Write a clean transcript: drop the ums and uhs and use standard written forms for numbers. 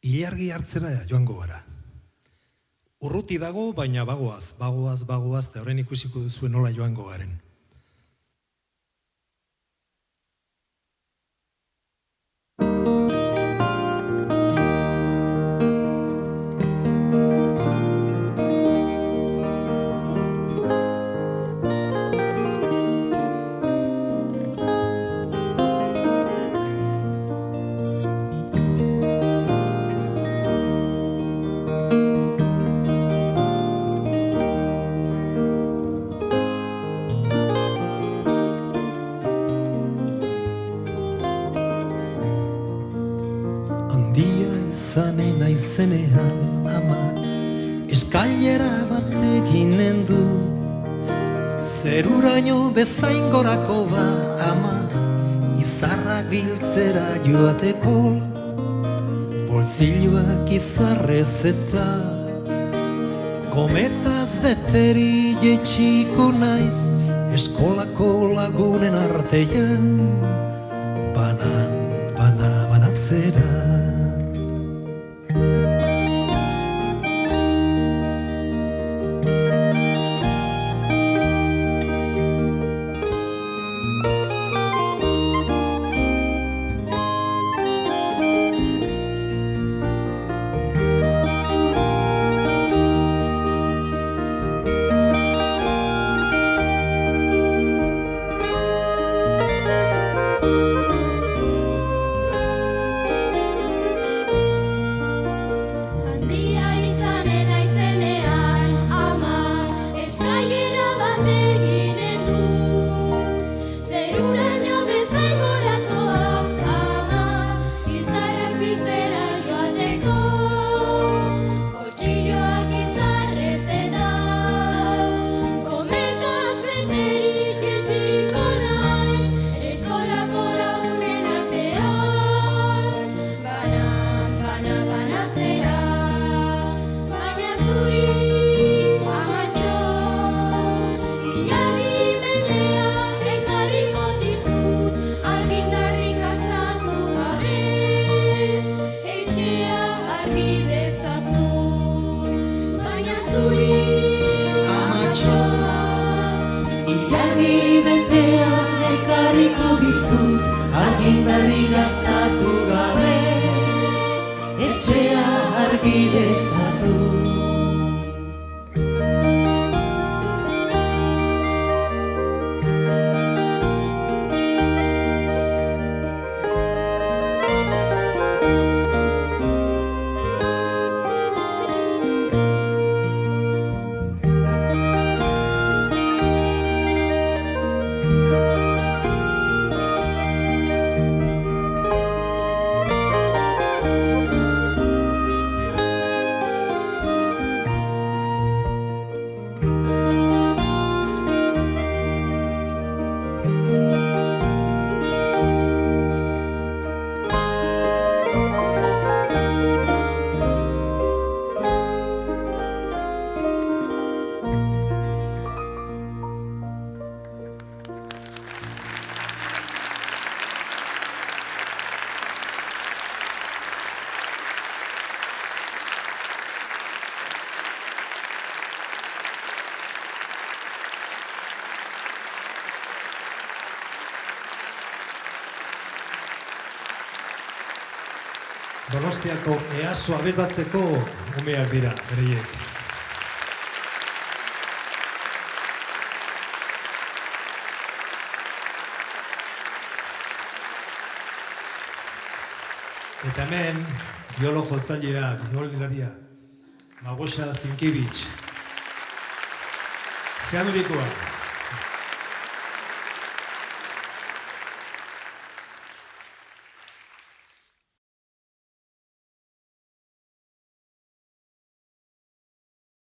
ilargi hartzera joango gara. Urruti dago, baina bagoaz, eta horren ikusiko duzuen nola joango garen. Zanen aizenean ama, eskailera bat eginen du, zeruraino bezain gorako ba ama, izarrak biltzera joateko, bolzilloak izarrez eta, kometaz beteri jetxiko naiz, eskolako lagunen artean, banatzera. Argindarri gastatu gabe, etxea argi dezazu. Donostiako EASO aberbatzeko umeak dira, bereiek. Eta hemen, biolo jotzailea, biolinaria, Magosa Zinkibitz. Zean urikoa.